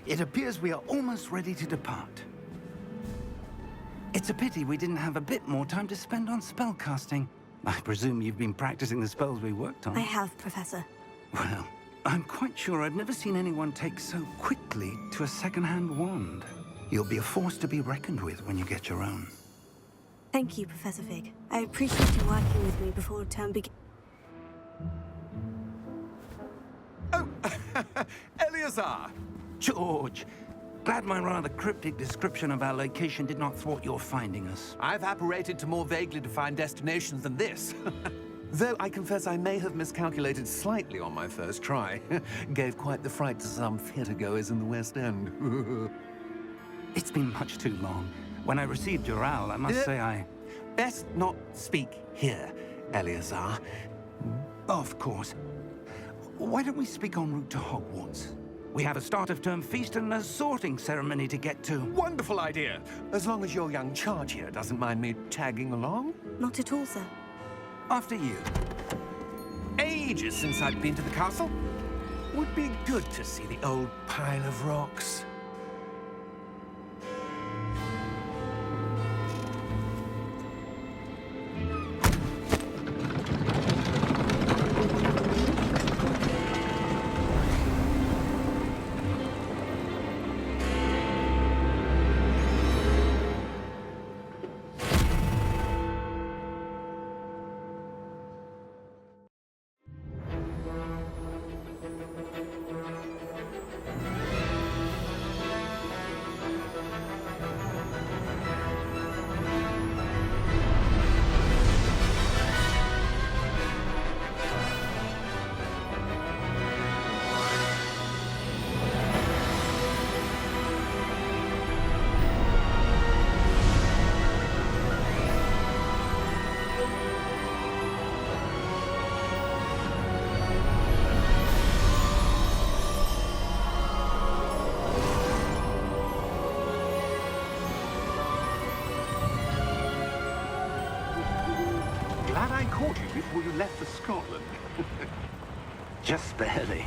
It appears we are almost ready to depart. It's a pity we didn't have a bit more time to spend on spellcasting. I presume you've been practicing the spells we worked on. I have, Professor. Well, I'm quite sure I've never seen anyone take so quickly to a second-hand wand. You'll be a force to be reckoned with when you get your own. Thank you, Professor Fig. I appreciate you working with me before term begins. Oh, Eleazar! George, glad my rather cryptic description of our location did not thwart your finding us. I've apparated to more vaguely defined destinations than this. Though I confess I may have miscalculated slightly on my first try. Gave quite the fright to some theatre-goers in the West End. It's been much too long. When I received your owl, I must say I... Best not speak here, Eleazar. Of course. Why don't we speak en route to Hogwarts? We have a start-of-term feast and a sorting ceremony to get to. Wonderful idea! As long as your young charge here doesn't mind me tagging along. Not at all, sir. After you. Ages since I've been to the castle. Would be good to see the old pile of rocks. Glad I caught you before you left for Scotland. Just barely.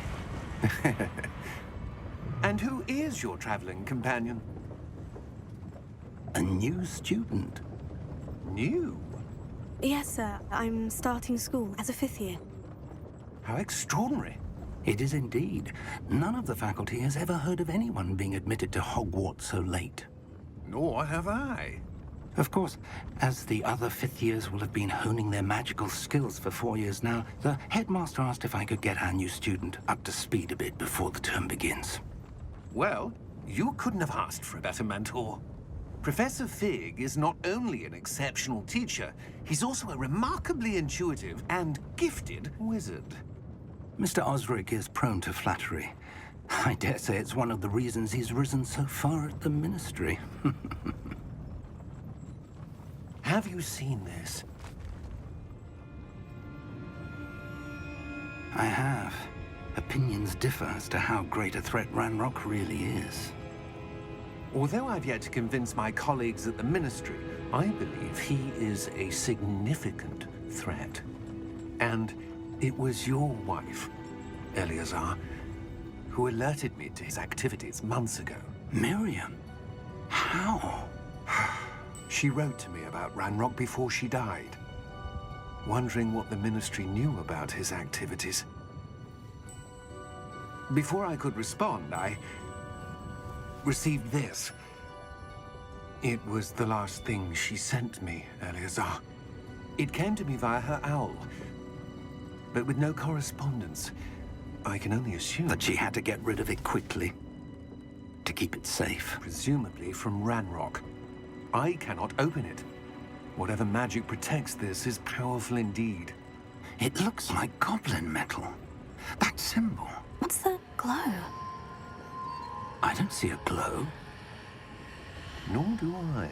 And who is your traveling companion? A new student. New? Yes, sir. I'm starting school as a 5th year. How extraordinary. It is indeed. None of the faculty has ever heard of anyone being admitted to Hogwarts so late. Nor have I. Of course, as the other 5th years will have been honing their magical skills for 4 years now, the headmaster asked if I could get our new student up to speed a bit before the term begins. Well, you couldn't have asked for a better mentor. Professor Fig is not only an exceptional teacher, he's also a remarkably intuitive and gifted wizard. Mr. Osric is prone to flattery. I dare say it's one of the reasons he's risen so far at the Ministry. Have you seen this? I have. Opinions differ as to how great a threat Ranrock really is. Although I've yet to convince my colleagues at the Ministry, I believe he is a significant threat. And it was your wife, Eleazar, who alerted me to his activities months ago. Miriam? How? She wrote to me about Ranrock before she died, wondering what the Ministry knew about his activities. Before I could respond, I received this. It was the last thing she sent me, Eleazar. It came to me via her owl, but with no correspondence. I can only assume That she had to get rid of it quickly, to keep it safe. presumably from Ranrock. I cannot open it. Whatever magic protects this is powerful indeed. It looks like goblin metal. That symbol. What's the glow? I don't see a glow. Nor do I.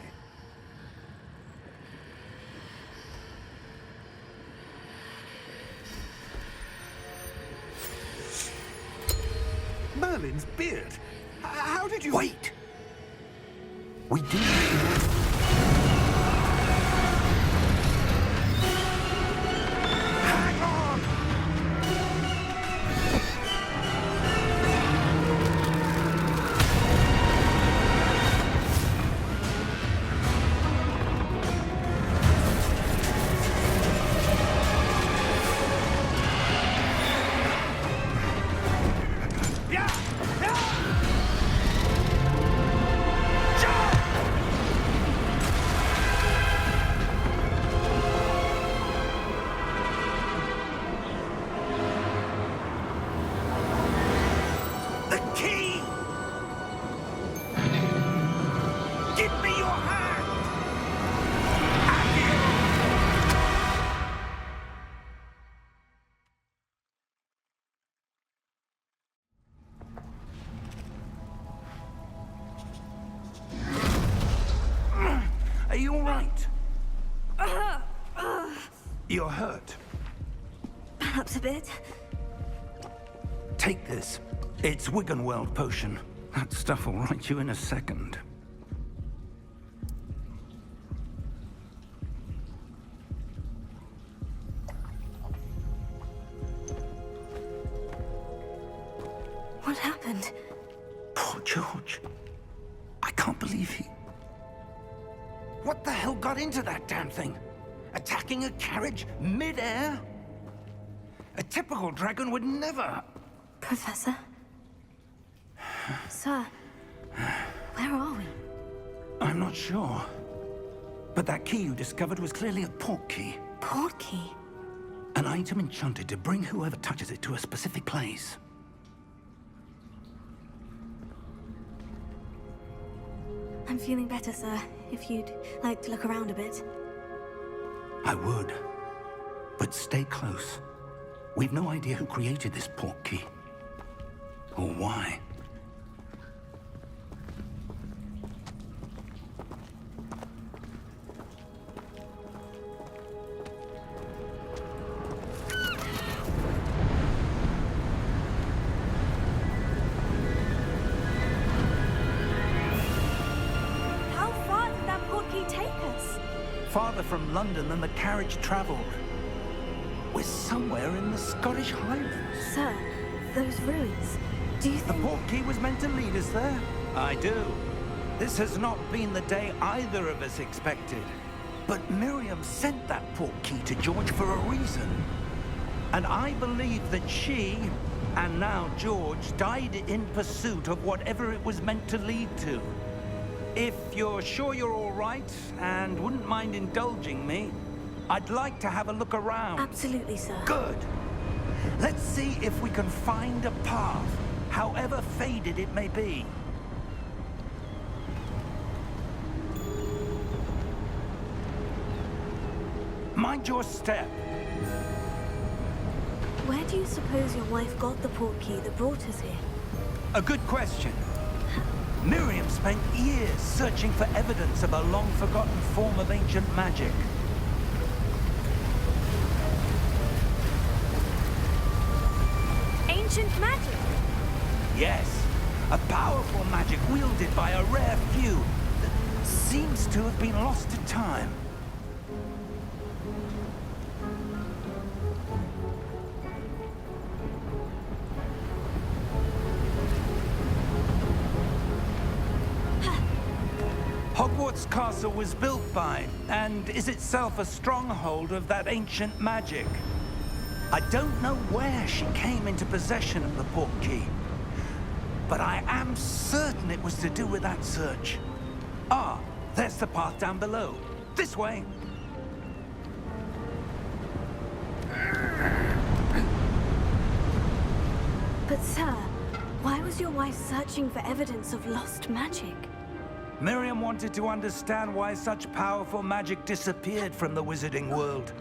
Merlin's beard. How did you... Wait! We do... Hang on! right? You're hurt. Perhaps a bit. Take this. It's Wiggenweld potion. That stuff will right you in a second. What happened? Poor George. I can't believe he... What the hell got into that damn thing? Attacking a carriage mid-air? A typical dragon would never... Professor? Sir, where are we? I'm not sure. But that key you discovered was clearly a port key. Port key? An item enchanted to bring whoever touches it to a specific place. I'm feeling better, sir. If you'd like to look around a bit. I would. But stay close. We've no idea who created this port key. Or why. How far did that port key take us? Farther from London than the carriage traveled. We're somewhere in the Scottish Highlands. Sir, those ruins. Do you The think... port key was meant to lead us there? I do. This has not been the day either of us expected. But Miriam sent that port key to George for a reason. And I believe that she, and now George, died in pursuit of whatever it was meant to lead to. If you're sure you're all right, and wouldn't mind indulging me, I'd like to have a look around. Absolutely, sir. Good. Let's see if we can find a path, however faded it may be. Mind your step. Where do you suppose your wife got the port key that brought us here? A good question. Miriam spent years searching for evidence of a long-forgotten form of ancient magic. Ancient magic? Yes, a powerful magic wielded by a rare few that seems to have been lost to time. Hogwarts Castle was built by, and is itself a stronghold of that ancient magic. I don't know where she came into possession of the port key, but I am certain it was to do with that search. Ah, there's the path down below. This way. But sir, why was your wife searching for evidence of lost magic? Miriam wanted to understand why such powerful magic disappeared from the wizarding world.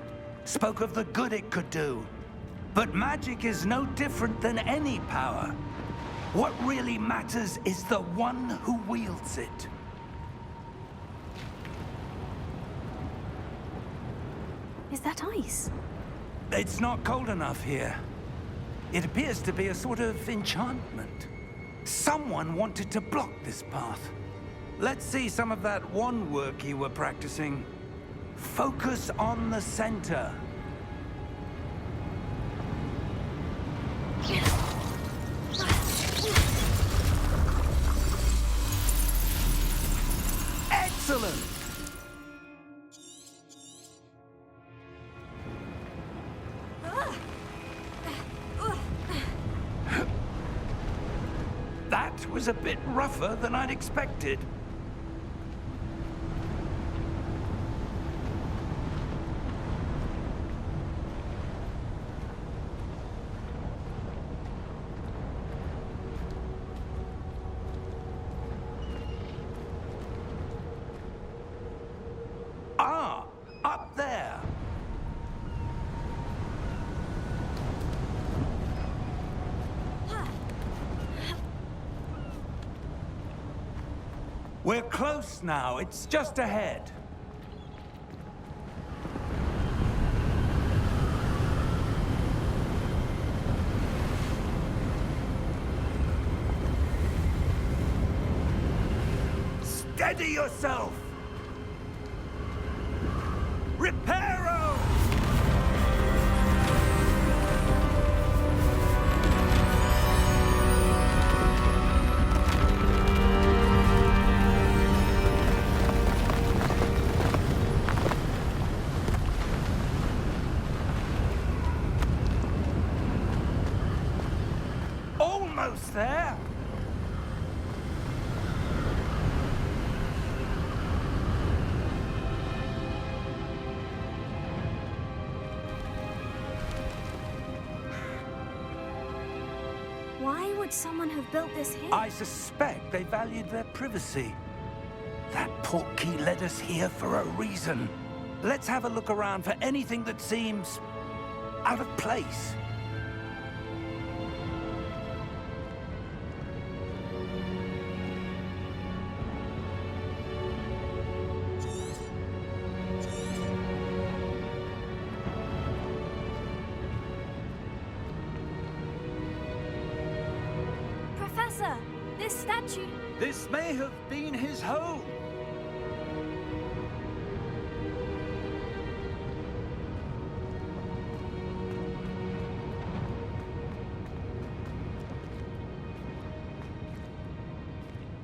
Spoke of the good it could do. But magic is no different than any power. What really matters is the one who wields it. Is that ice? It's not cold enough here. It appears to be a sort of enchantment. Someone wanted to block this path. Let's see some of that wand work you were practicing. Focus on the center. Excellent! That was a bit rougher than I'd expected. Ah, up there. We're close now. It's just ahead. Steady yourself! Reparo! Almost there! Why would someone have built this here? I suspect they valued their privacy. That portkey led us here for a reason. Let's have a look around for anything that seems out of place. Professor, this statue... This may have been his home.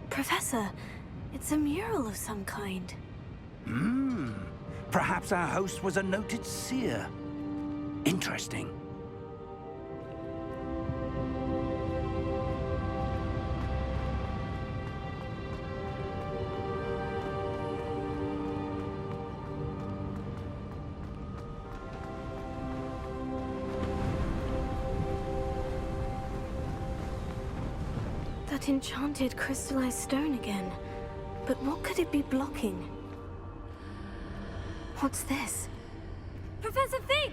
Professor, it's a mural of some kind. Perhaps our host was a noted seer. Interesting. That enchanted crystallized stone again. But what could it be blocking? What's this? Professor Fig!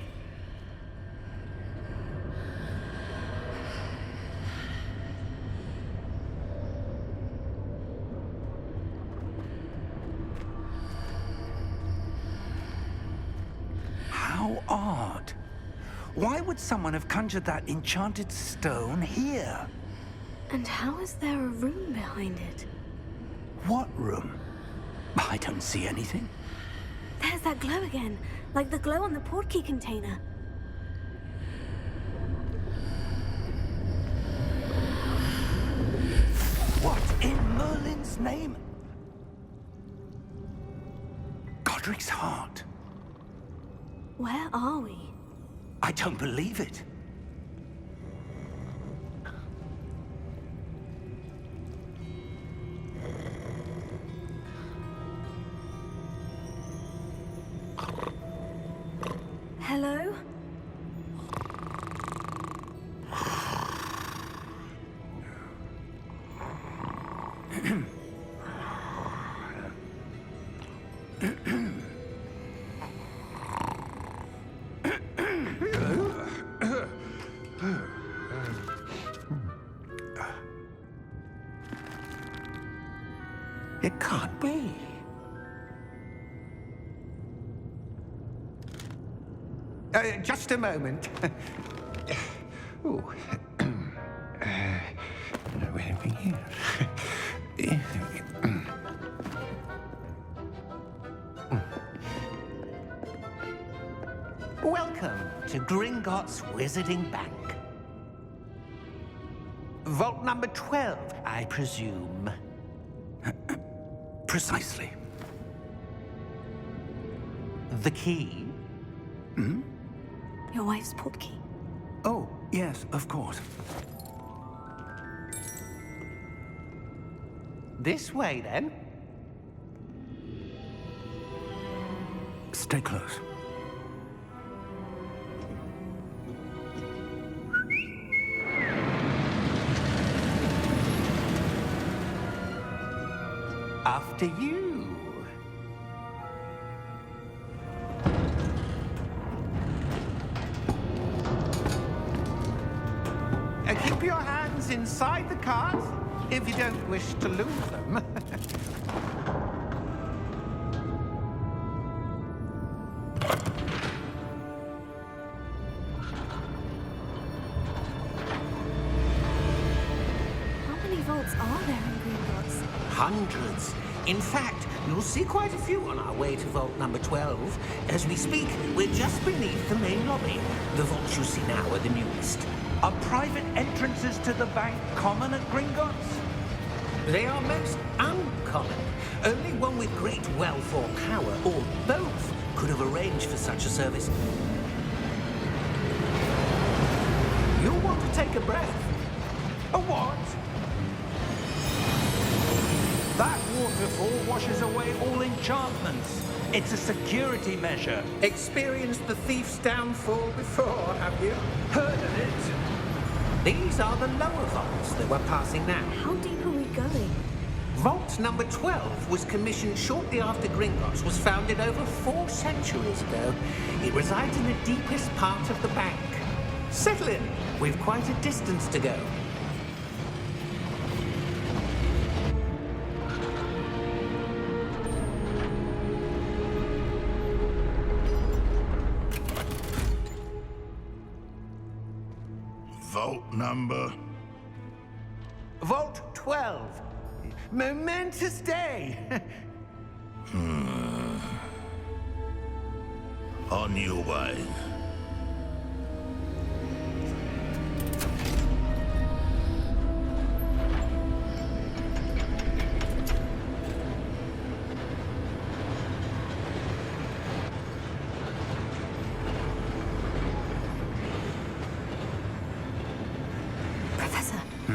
How odd. Why would someone have conjured that enchanted stone here? And how is there a room behind it? What room? I don't see anything. There's that glow again, like the glow on the portkey container. What in Merlin's name? Godric's heart. Where are we? I don't believe it. Hello? It can't be. Just a moment. Ooh. Where are we here? Welcome to Gringotts Wizarding Bank. Vault number 12, I presume. Precisely. The key? Your wife's portkey. Oh, yes, of course. This way, then. Stay close. After you. Keep your hands inside the cart if you don't wish to lose them. How many vaults are there in Gringotts? Hundreds. In fact, you'll see quite a few on our way to vault number 12. As we speak, we're just beneath the main lobby. The vaults you see now are the newest. Are private entrances to the bank common at Gringotts? They are most uncommon. Only one with great wealth or power, or both, could have arranged for such a service. You'll want to take a breath. A what? That waterfall washes away all enchantments. It's a security measure. Experienced the thief's downfall before, have you? Heard of it? These are the lower vaults that we're passing now. How deep are we going? Vault number 12 was commissioned shortly after Gringotts was founded over 4 centuries ago. It resides in the deepest part of the bank. Settle in. We've quite a distance to go. Vault number? Vault 12. Momentous day. On your way. Professor, the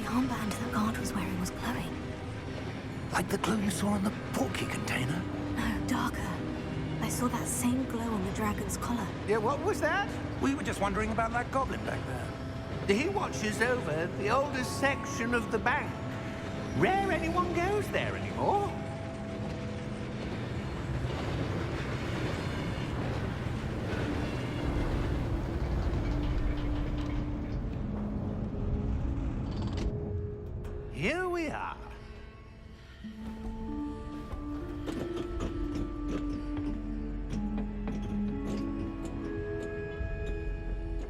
armband the guard was wearing was glowing. Like the glow you saw on the portkey container? No, darker. I saw that same glow on the dragon's collar. Yeah, what was that? We were just wondering about that goblin back there. He watches over the oldest section of the bank. Rare anyone goes there anymore. Here we are.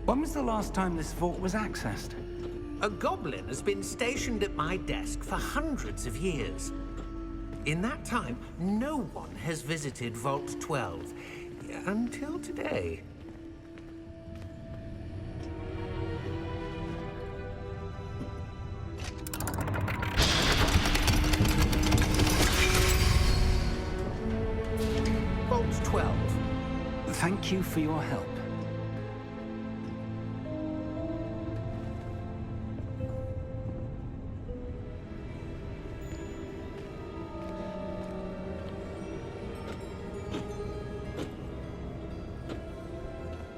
When was the last time this vault was accessed? A goblin has been stationed at my desk for hundreds of years. In that time, no one has visited Vault 12. Until today. Vault 12. Thank you for your help.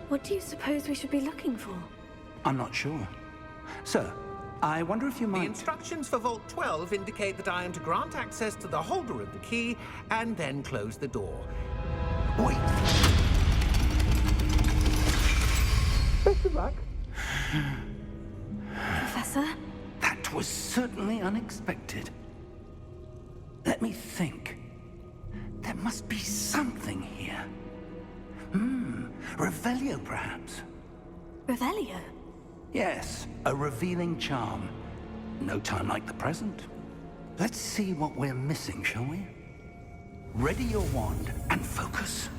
What do you suppose we should be looking for? I'm not sure. Sir, I wonder if you The might... instructions for Vault 12 indicate that I am to grant access to the holder of the key and then close the door. Wait! Best of luck. Professor? That was certainly unexpected. Let me think. There must be something here. Revelio, perhaps? Revelio? Yes, a revealing charm. No time like the present. Let's see what we're missing, shall we? Ready your wand and focus.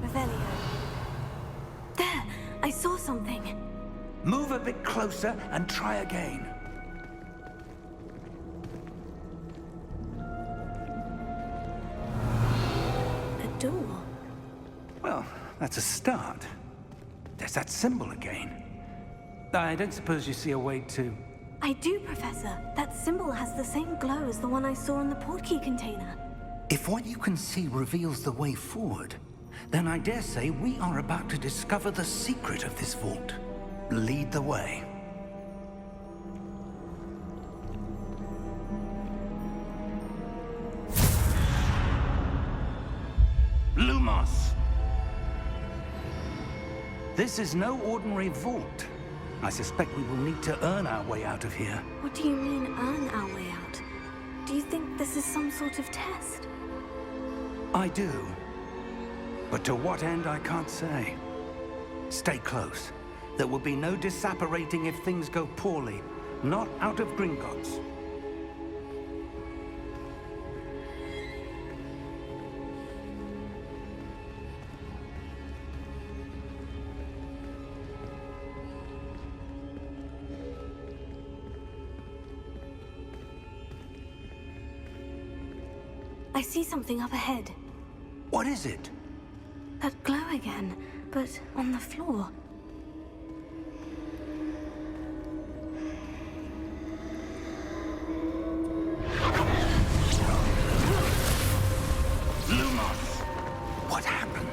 Revelio. There! I saw something. Move a bit closer and try again. A door. Well, that's a start. There's that symbol again. I don't suppose you see a way to... I do, Professor. That symbol has the same glow as the one I saw in the portkey container. If what you can see reveals the way forward, then I dare say we are about to discover the secret of this vault. Lead the way. Lumos! This is no ordinary vault. I suspect we will need to earn our way out of here. What do you mean, earn our way out? Do you think this is some sort of test? I do. But to what end, I can't say. Stay close. There will be no disapparating if things go poorly. Not out of Gringotts. I see something up ahead. What is it? That glow again, but on the floor. Lumos! What happened?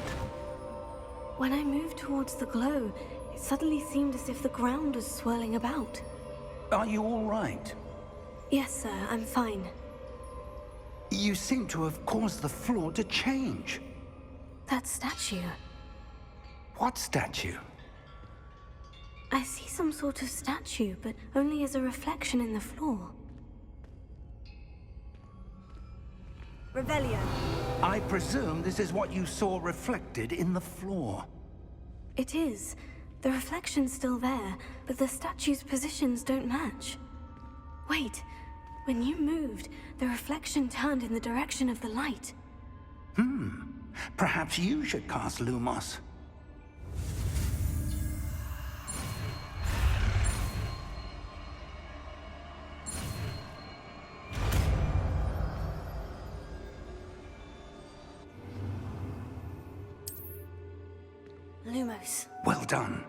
When I moved towards the glow, it suddenly seemed as if the ground was swirling about. Are you all right? Yes, sir, I'm fine. You seem to have caused the floor to change. That statue. What statue? I see some sort of statue, but only as a reflection in the floor. Revelio. I presume this is what you saw reflected in the floor. It is. The reflection's still there, but the statue's positions don't match. Wait. When you moved, the reflection turned in the direction of the light. Perhaps you should cast Lumos. Lumos. Well done.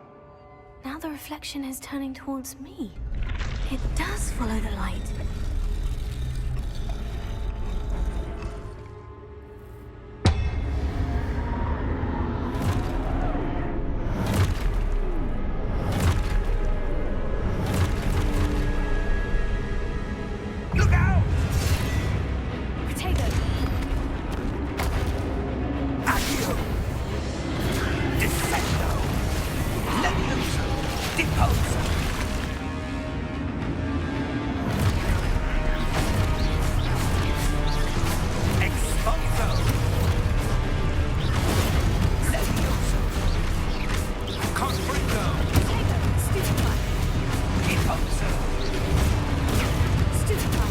Now the reflection is turning towards me. It does follow the light. Look out! Potato. Accio! Descendo! Levioso! Deposo! Expulso! Levioso! Confringo! Potato. Stupefy. Deposo! Stupefy.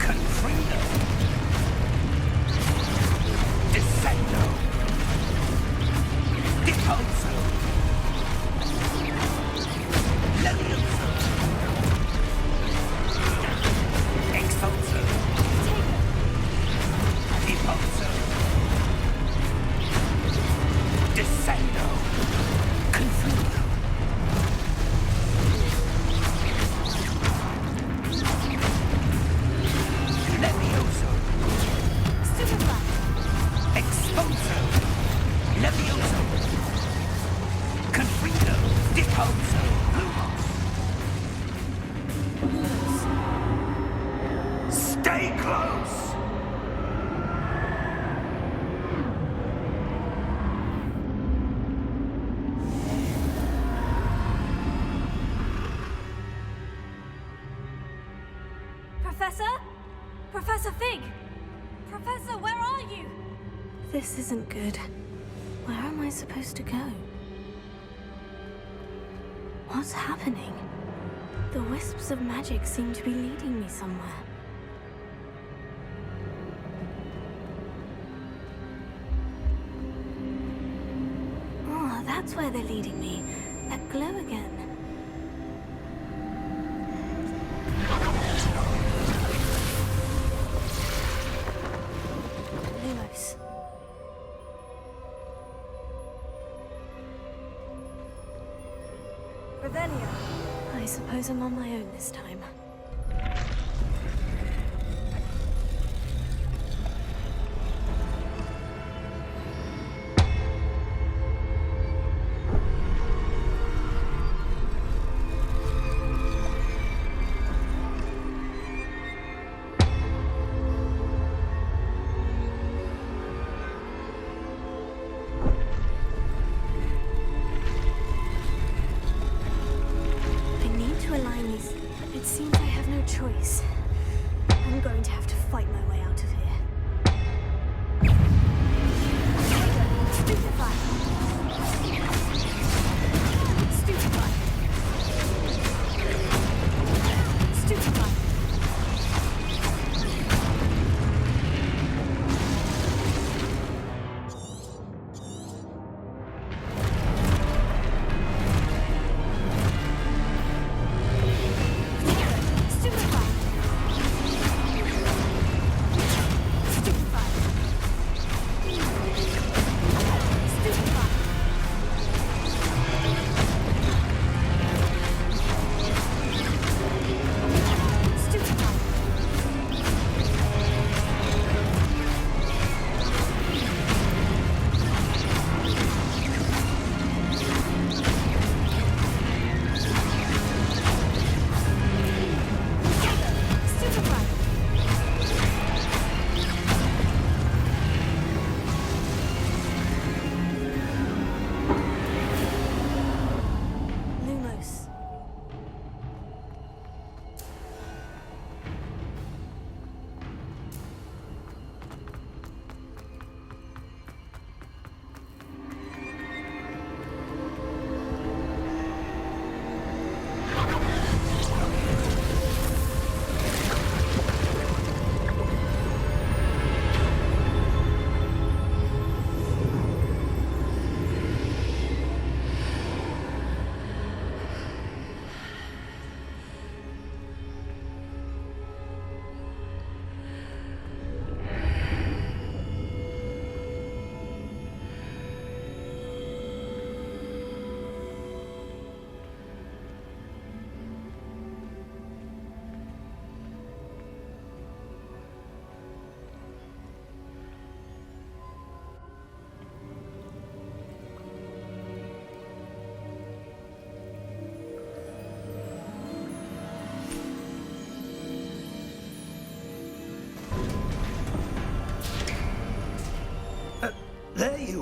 Confrido! Descendo! Deposo! Levioso! Expulso! Deposo! Descendo! Confrido! Levioso! Stupefy. Expulso! Levioso! Confrido! Deposo! Lumos! Stay close! Professor? Professor Fig! Professor, where are you? This isn't good. Where am I supposed to go? What's happening? The wisps of magic seem to be leading me somewhere. Oh, that's where they're leading me. That glow again. Lumos. Revelio. I suppose I'm on my own this time. I need to align these. It seems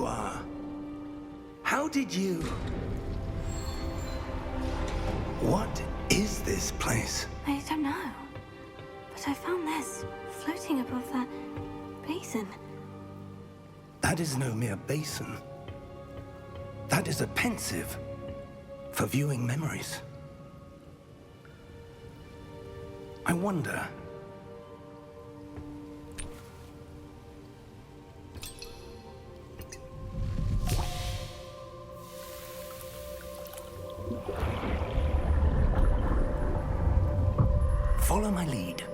you are. How did you... What is this place? I don't know. But I found this floating above that basin. That is no mere basin. That is a pensive for viewing memories. I wonder... Follow my lead.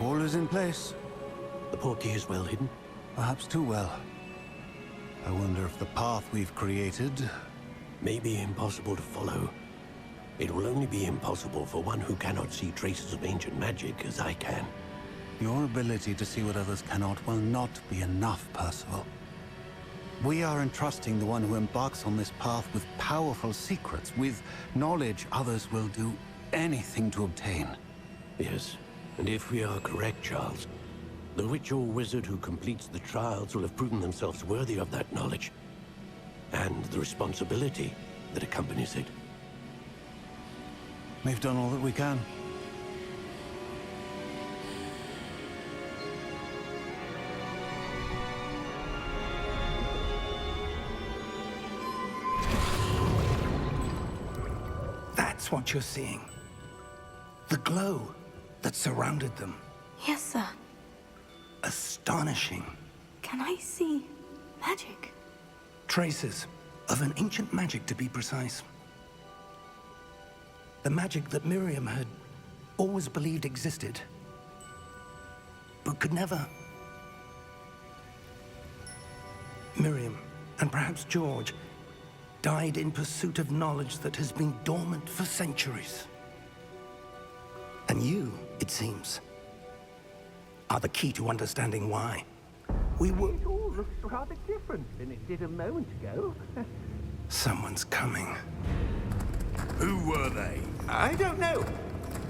All is in place. The portkey is well hidden. Perhaps too well. I wonder if the path we've created... May be impossible to follow. It will only be impossible for one who cannot see traces of ancient magic as I can. Your ability to see what others cannot will not be enough, Percival. We are entrusting the one who embarks on this path with powerful secrets, with knowledge others will do anything to obtain. Yes, and if we are correct, Charles, the witch or wizard who completes the trials will have proven themselves worthy of that knowledge, and the responsibility that accompanies it. We've done all that we can. That's what you're seeing. The glow that surrounded them. Yes, sir. Astonishing. Can I see magic? Traces of an ancient magic, to be precise. The magic that Miriam had always believed existed, but could never. Miriam, and perhaps George, died in pursuit of knowledge that has been dormant for centuries. And you, it seems, are the key to understanding why. We were... It all looks rather different than it did a moment ago. Someone's coming. Who were they? I don't know.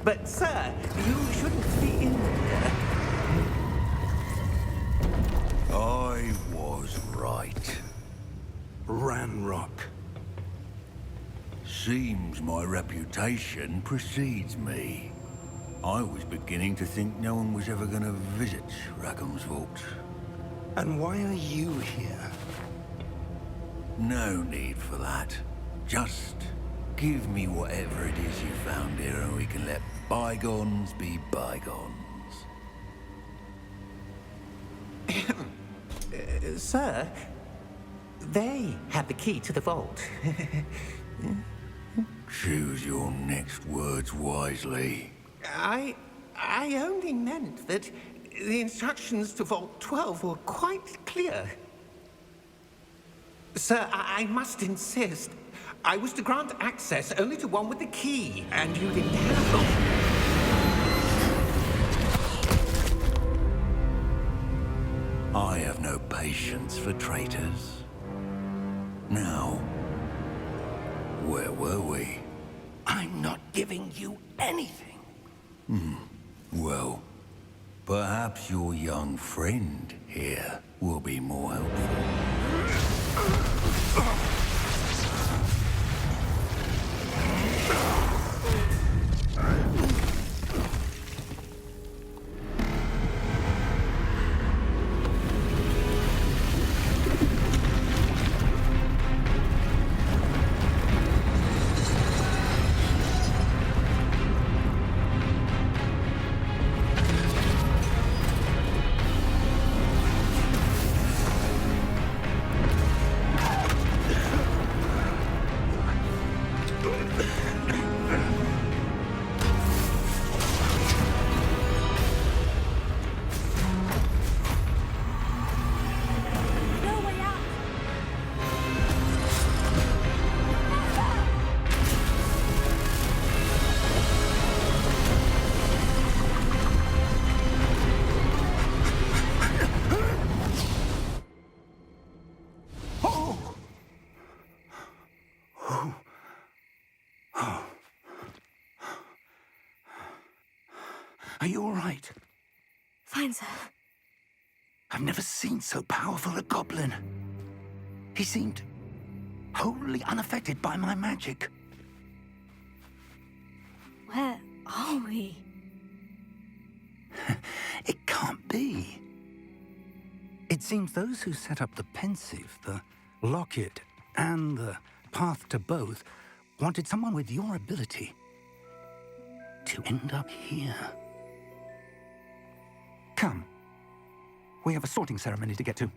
But, sir, you shouldn't be in there. I was right. Ranrock. Seems my reputation precedes me. I was beginning to think no one was ever going to visit Rackham's vault. And why are you here? No need for that. Just give me whatever it is you found here and we can let bygones be bygones. Sir, they have the key to the vault. Choose your next words wisely. I only meant that the instructions to Vault 12 were quite clear. Sir, I must insist. I was to grant access only to one with the key, and you didn't have one. I have no patience for traitors. Now, where were we? I'm not giving you anything. Well, perhaps your young friend here will be more helpful. Are you all right? Fine, sir. I've never seen so powerful a goblin. He seemed wholly unaffected by my magic. Where are we? It can't be. It seems those who set up the pensive, the locket, and the path to both wanted someone with your ability to end up here. Come. We have a sorting ceremony to get to.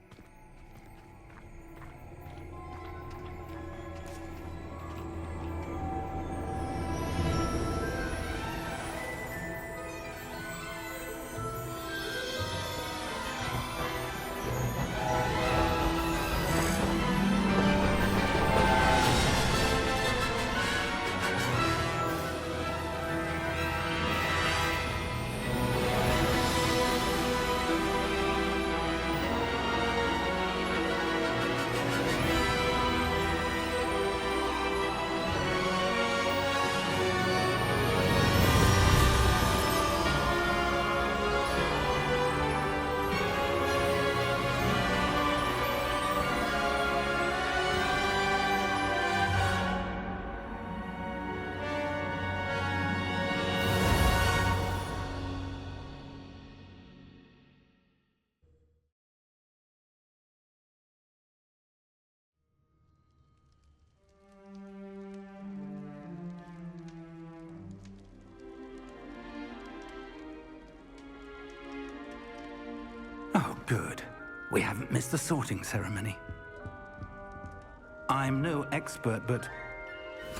Oh, good. We haven't missed the sorting ceremony. I'm no expert, but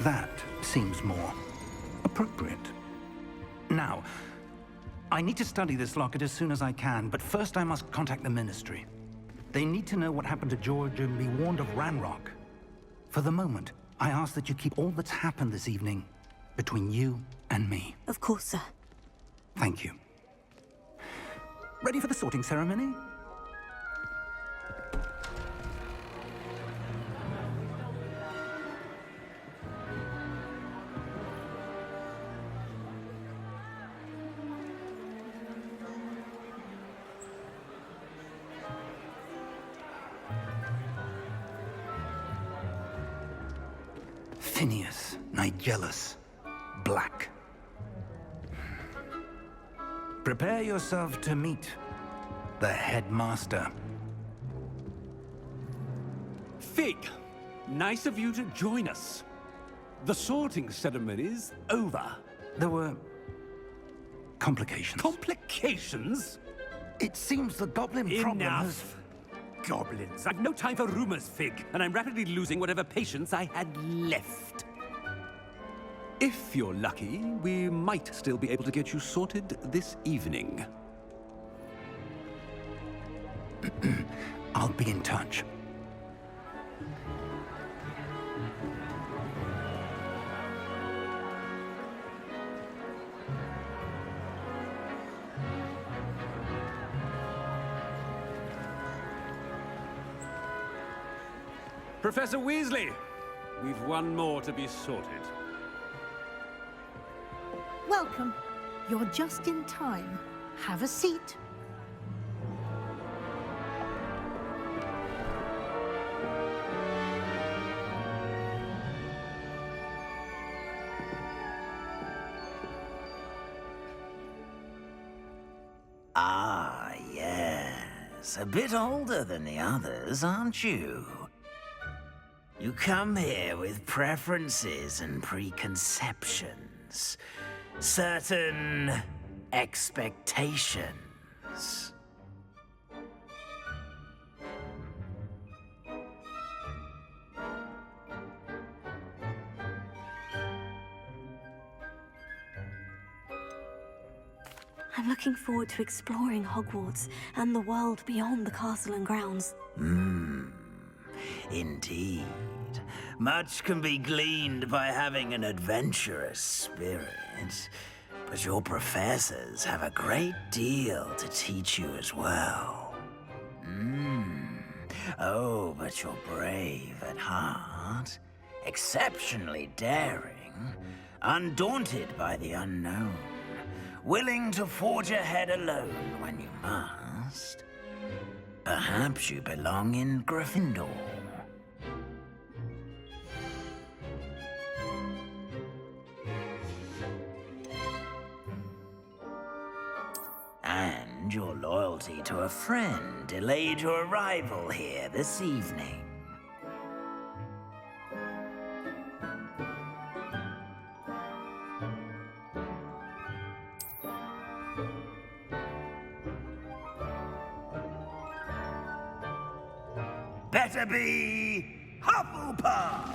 that seems more appropriate. Now, I need to study this locket as soon as I can, but first I must contact the Ministry. They need to know what happened to George and be warned of Ranrock. For the moment, I ask that you keep all that's happened this evening between you and me. Of course, sir. Thank you. Ready for the sorting ceremony? Phineas, Nigellus, Black. Prepare yourself to meet the headmaster. Fig, nice of you to join us. The sorting ceremony's over. There were complications. Complications? It seems the goblin problem has... Enough! Goblins. I've no time for rumors, Fig, and I'm rapidly losing whatever patience I had left. If you're lucky, we might still be able to get you sorted this evening. I'll be in touch. Professor Weasley, we've one more to be sorted. Welcome. You're just in time. Have a seat. Ah, yes. A bit older than the others, aren't you? You come here with preferences and preconceptions. Certain expectations. I'm looking forward to exploring Hogwarts and the world beyond the castle and grounds. Indeed. Much can be gleaned by having an adventurous spirit, but your professors have a great deal to teach you as well. Oh, but you're brave at heart, exceptionally daring, undaunted by the unknown. willing to forge ahead alone when you must. Perhaps you belong in Gryffindor. And your loyalty to a friend delayed your arrival here this evening. Better be Hufflepuff!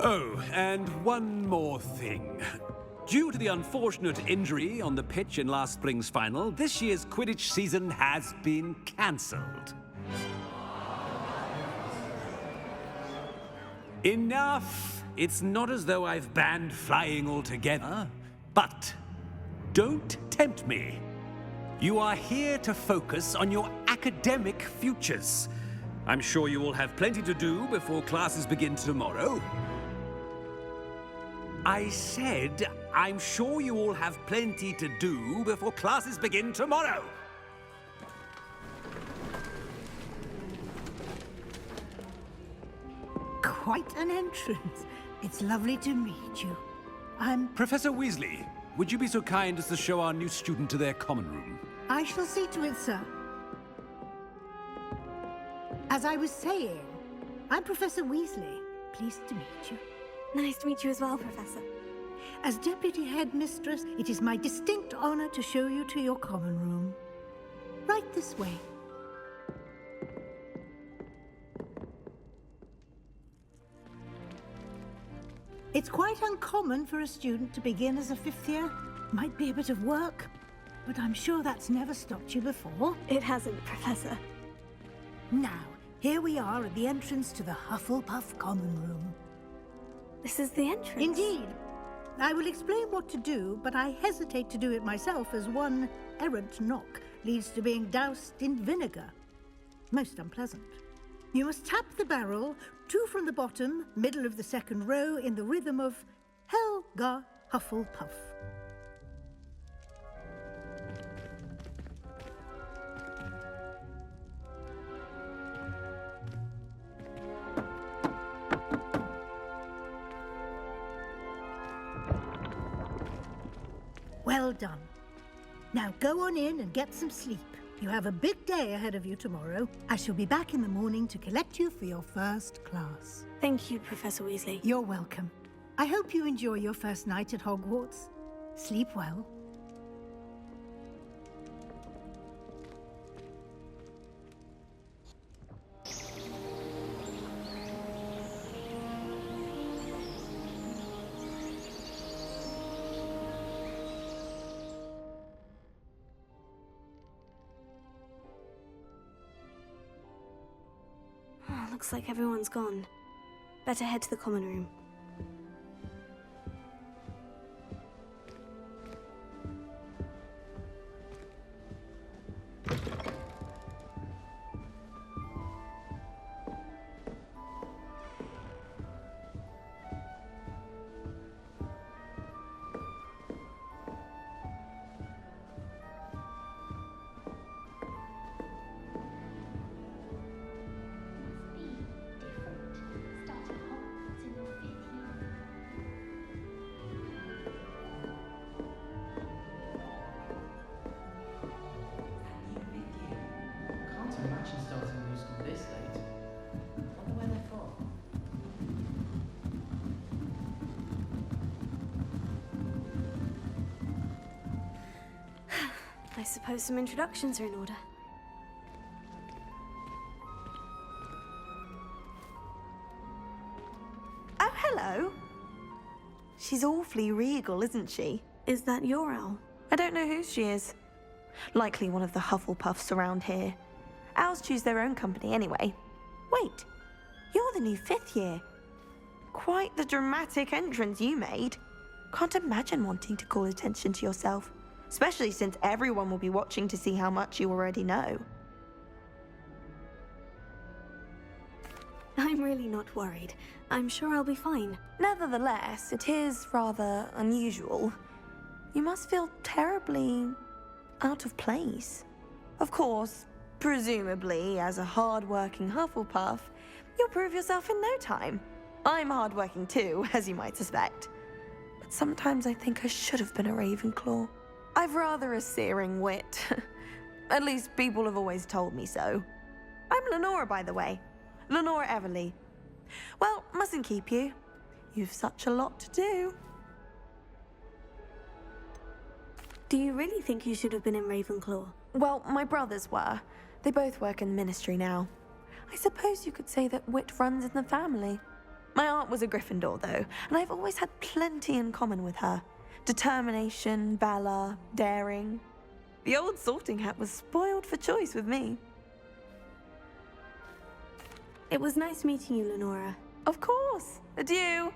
Oh, and one more thing. Due to the unfortunate injury on the pitch in last spring's final, this year's Quidditch season has been cancelled. Enough! It's not as though I've banned flying altogether, but don't tempt me. You are here to focus on your academic futures. I'm sure you will have plenty to do before classes begin tomorrow. I said, I'm sure you all have plenty to do before classes begin tomorrow. Quite an entrance. It's lovely to meet you. Professor Weasley, would you be so kind as to show our new student to their common room? I shall see to it, sir. As I was saying, I'm Professor Weasley. Pleased to meet you. Nice to meet you as well, Professor. As Deputy Headmistress, it is my distinct honor to show you to your common room. Right this way. It's quite uncommon for a student to begin as a fifth year. Might be a bit of work, but I'm sure that's never stopped you before. It hasn't, Professor. Now, here we are at the entrance to the Hufflepuff Common Room. This is the entrance? Indeed. I will explain what to do, but I hesitate to do it myself as one errant knock leads to being doused in vinegar. Most unpleasant. You must tap the barrel, 2 from the bottom, middle of the second row, in the rhythm of Helga Hufflepuff. Well done. Now go on in and get some sleep. You have a big day ahead of you tomorrow. I shall be back in the morning to collect you for your first class. Thank you, Professor Weasley. You're welcome. I hope you enjoy your first night at Hogwarts. Sleep well. Looks like everyone's gone. Better head to the common room. I suppose some introductions are in order. Oh, hello. She's awfully regal, isn't she? Is that your owl? I don't know who she is. Likely one of the Hufflepuffs around here. Owls choose their own company anyway. Wait, you're the new 5th year. Quite the dramatic entrance you made. Can't imagine wanting to call attention to yourself, especially since everyone will be watching to see how much you already know. I'm really not worried. I'm sure I'll be fine. Nevertheless, it is rather unusual. You must feel terribly out of place. Of course, presumably, as a hard-working Hufflepuff, you'll prove yourself in no time. I'm hard-working too, as you might suspect. But sometimes I think I should have been a Ravenclaw. I've rather a searing wit. At least people have always told me so. I'm Lenora, by the way. Lenora Everly. Well, mustn't keep you. You've such a lot to do. Do you really think you should have been in Ravenclaw? Well, my brothers were. They both work in the ministry now. I suppose you could say that wit runs in the family. My aunt was a Gryffindor, though, and I've always had plenty in common with her. Determination, valor, daring. The old sorting hat was spoiled for choice with me. It was nice meeting you, Lenora. Of course. Adieu.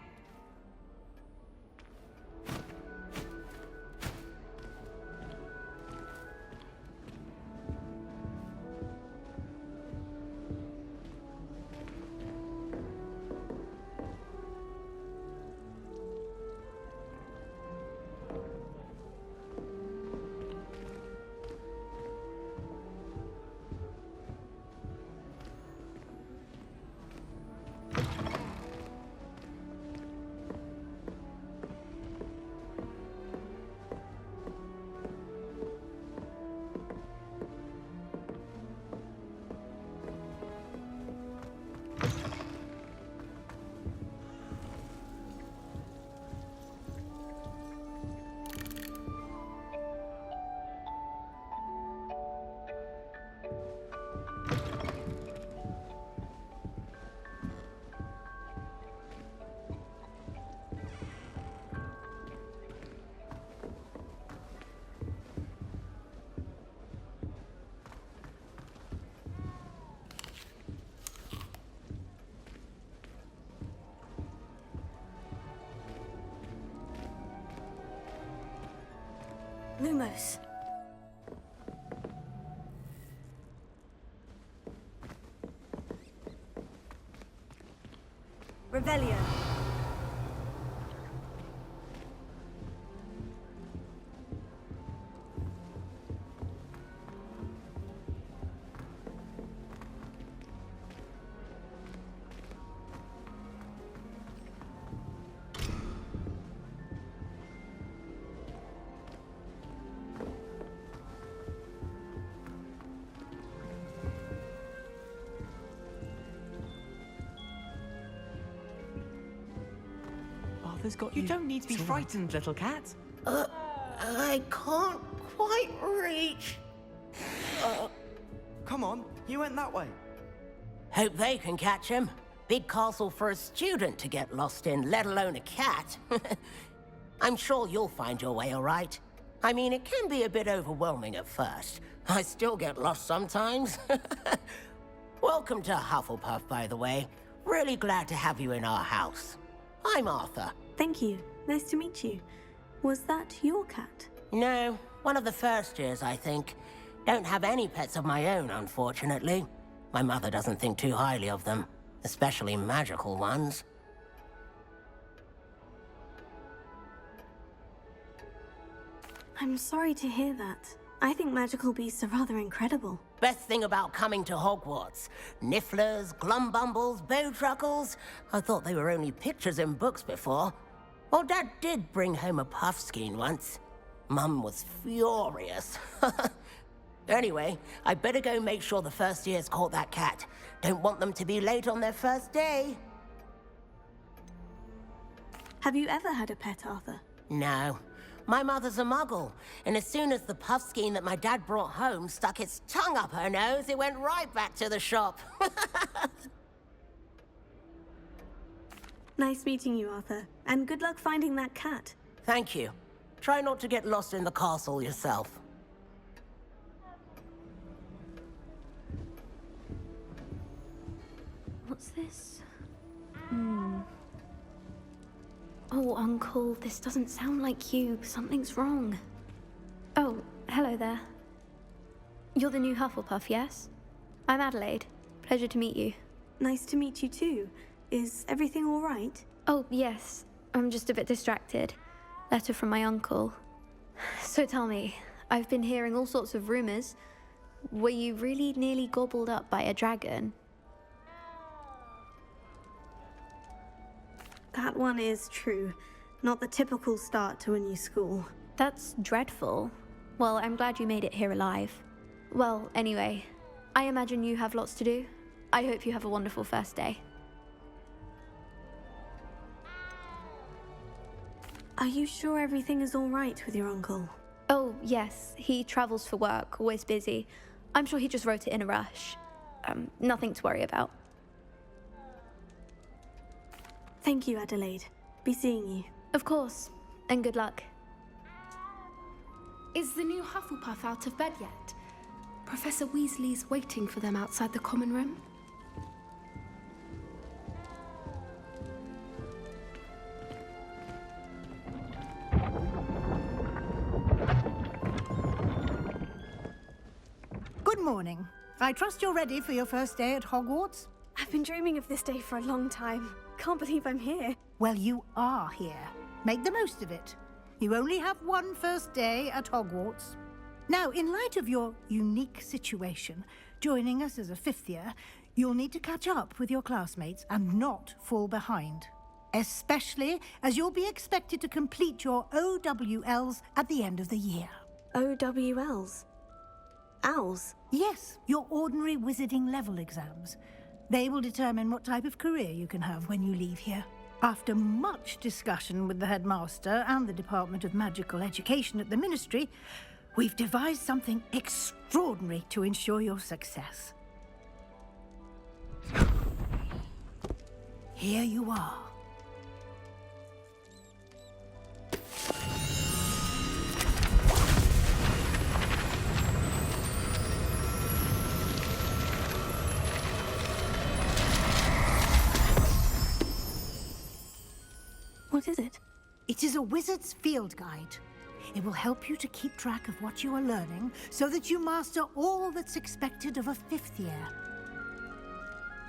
Lumos. Revelio. You don't need to be frightened, little cat. I can't quite reach. Come on, you went that way. Hope they can catch him. Big castle for a student to get lost in, let alone a cat. I'm sure you'll find your way all right. I mean, it can be a bit overwhelming at first. I still get lost sometimes. Welcome to Hufflepuff, by the way. Really glad to have you in our house. I'm Arthur. Thank you. Nice to meet you. Was that your cat? No, one of the first years, I think. Don't have any pets of my own, unfortunately. My mother doesn't think too highly of them, especially magical ones. I'm sorry to hear that. I think magical beasts are rather incredible. Best thing about coming to Hogwarts. Nifflers, glumbumbles, bowtruckles. I thought they were only pictures in books before. Well, Dad did bring home a puffskein once. Mum was furious. Anyway, I better go make sure the first years caught that cat. Don't want them to be late on their first day. Have you ever had a pet, Arthur? No. My mother's a muggle, and as soon as the puffskein that my dad brought home stuck its tongue up her nose, it went right back to the shop. Nice meeting you, Arthur. And good luck finding that cat. Thank you. Try not to get lost in the castle yourself. What's this? Oh, Uncle, this doesn't sound like you. Something's wrong. Oh, hello there. You're the new Hufflepuff, yes? I'm Adelaide. Pleasure to meet you. Nice to meet you too. Is everything all right? Oh, yes. I'm just a bit distracted. Letter from my uncle. So tell me, I've been hearing all sorts of rumors. Were you really nearly gobbled up by a dragon? That one is true. Not the typical start to a new school. That's dreadful. Well, I'm glad you made it here alive. Well, anyway, I imagine you have lots to do. I hope you have a wonderful first day. Are you sure everything is all right with your uncle? Oh, yes. He travels for work, always busy. I'm sure he just wrote it in a rush. Nothing to worry about. Thank you, Adelaide. Be seeing you. Of course. And good luck. Is the new Hufflepuff out of bed yet? Professor Weasley's waiting for them outside the common room. Good morning. I trust you're ready for your first day at Hogwarts? I've been dreaming of this day for a long time. Can't believe I'm here. Well, you are here. Make the most of it. You only have one first day at Hogwarts. Now, in light of your unique situation, joining us as a fifth year, you'll need to catch up with your classmates and not fall behind. Especially as you'll be expected to complete your OWLs at the end of the year. OWLs? Owls? Yes, your ordinary wizarding level exams. They will determine what type of career you can have when you leave here. After much discussion with the headmaster and the Department of Magical Education at the Ministry, we've devised something extraordinary to ensure your success. Here you are. What is it? It is a wizard's field guide. It will help you to keep track of what you are learning so that you master all that's expected of a fifth year.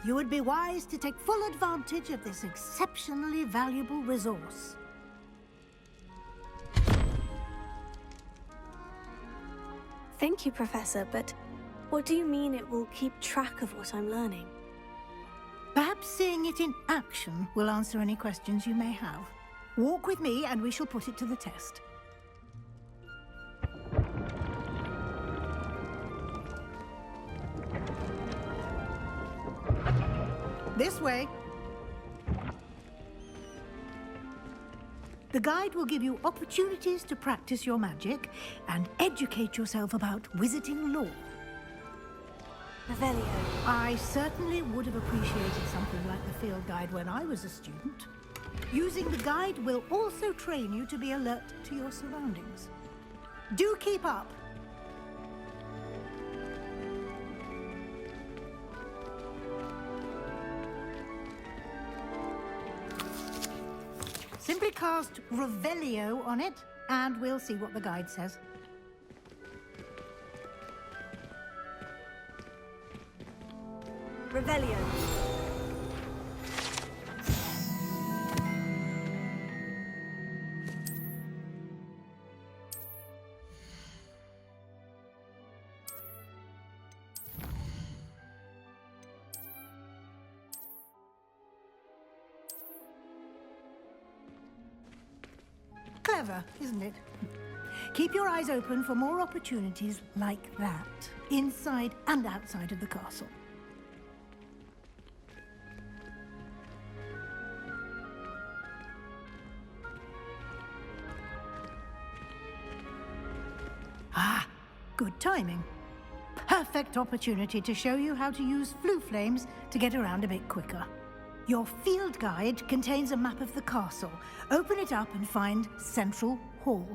You would be wise to take full advantage of this exceptionally valuable resource. Thank you, Professor, but what do you mean it will keep track of what I'm learning? Perhaps seeing it in action will answer any questions you may have. Walk with me and we shall put it to the test. This way. The guide will give you opportunities to practice your magic and educate yourself about wizarding lore. Revelio. I certainly would have appreciated something like the field guide when I was a student. Using the guide will also train you to be alert to your surroundings. Do keep up. Simply cast Revelio on it, and we'll see what the guide says. Revelio. Clever, isn't it? Keep your eyes open for more opportunities like that, inside and outside of the castle. Ah, good timing. Perfect opportunity to show you how to use flue flames to get around a bit quicker. Your field guide contains a map of the castle. Open it up and find Central Hall.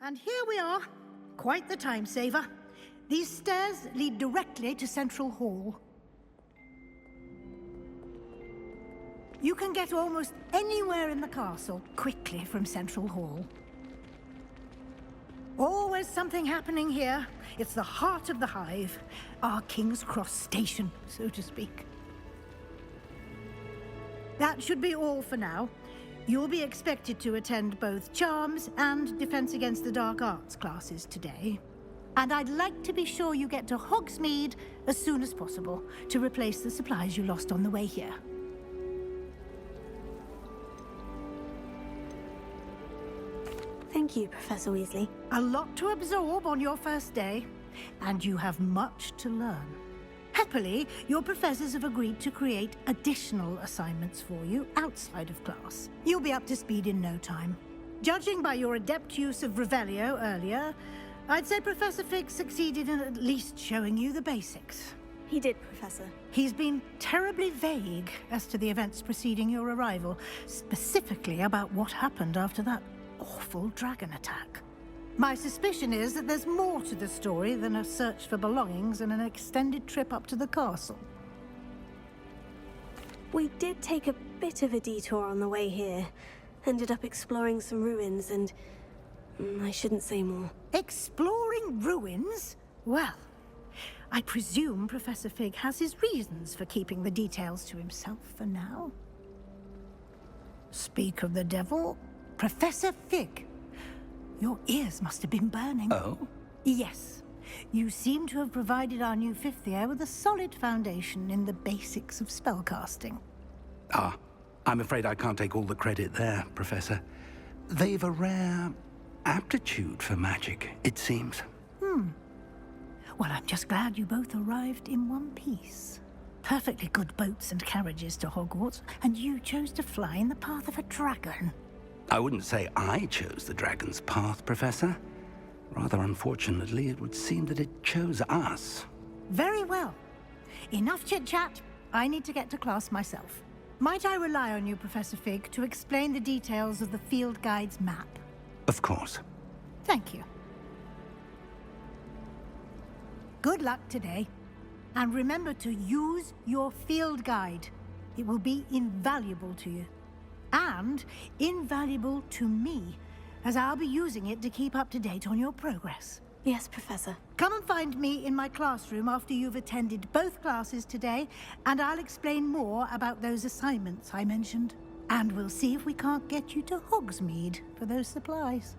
And here we are. Quite the time saver. These stairs lead directly to Central Hall. You can get almost anywhere in the castle quickly from Central Hall. Always something happening here. It's the heart of the hive. Our King's Cross station, so to speak. That should be all for now. You'll be expected to attend both Charms and Defense Against the Dark Arts classes today. And I'd like to be sure you get to Hogsmeade as soon as possible to replace the supplies you lost on the way here. Thank you, Professor Weasley. A lot to absorb on your first day, and you have much to learn. Happily, your professors have agreed to create additional assignments for you outside of class. You'll be up to speed in no time. Judging by your adept use of Revelio earlier, I'd say Professor Fig succeeded in at least showing you the basics. He did, Professor. He's been terribly vague as to the events preceding your arrival, specifically about what happened after that awful dragon attack. My suspicion is that there's more to the story than a search for belongings and an extended trip up to the castle. We did take a bit of a detour on the way here. Ended up exploring some ruins and... I shouldn't say more. Exploring ruins? Well, I presume Professor Fig has his reasons for keeping the details to himself for now. Speak of the devil, Professor Fig. Your ears must have been burning. Oh? Yes. You seem to have provided our new fifth year with a solid foundation in the basics of spellcasting. Ah, I'm afraid I can't take all the credit there, Professor. They've a rare aptitude for magic, it seems. Well, I'm just glad you both arrived in one piece. Perfectly good boats and carriages to Hogwarts, and you chose to fly in the path of a dragon. I wouldn't say I chose the dragon's path, Professor. Rather unfortunately, it would seem that it chose us. Very well. Enough chit-chat. I need to get to class myself. Might I rely on you, Professor Fig, to explain the details of the field guide's map? Of course. Thank you. Good luck today. And remember to use your field guide. It will be invaluable to you. And invaluable to me, as I'll be using it to keep up to date on your progress. Yes, Professor. Come and find me in my classroom after you've attended both classes today, and I'll explain more about those assignments I mentioned. And we'll see if we can't get you to Hogsmeade for those supplies.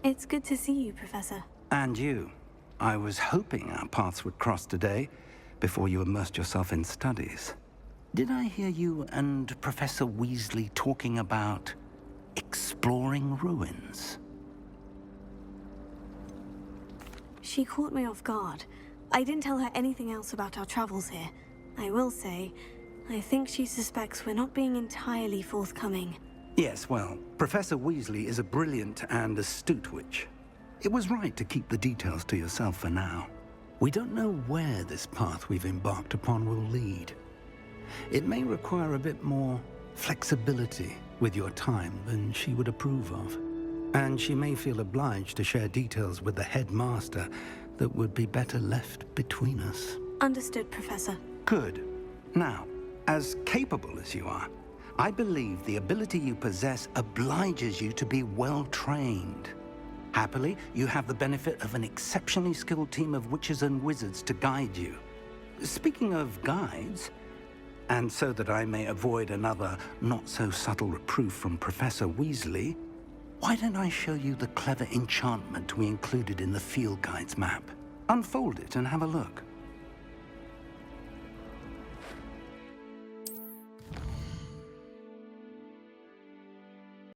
It's good to see you, Professor. And you. I was hoping our paths would cross today, before you immersed yourself in studies. Did I hear you and Professor Weasley talking about exploring ruins? She caught me off guard. I didn't tell her anything else about our travels here. I will say, I think she suspects we're not being entirely forthcoming. Yes, well, Professor Weasley is a brilliant and astute witch. It was right to keep the details to yourself for now. We don't know where this path we've embarked upon will lead. It may require a bit more flexibility with your time than she would approve of. And she may feel obliged to share details with the headmaster that would be better left between us. Understood, Professor. Good. Now, as capable as you are, I believe the ability you possess obliges you to be well-trained. Happily, you have the benefit of an exceptionally skilled team of witches and wizards to guide you. Speaking of guides, and so that I may avoid another not-so-subtle reproof from Professor Weasley, why don't I show you the clever enchantment we included in the field guide's map? Unfold it and have a look.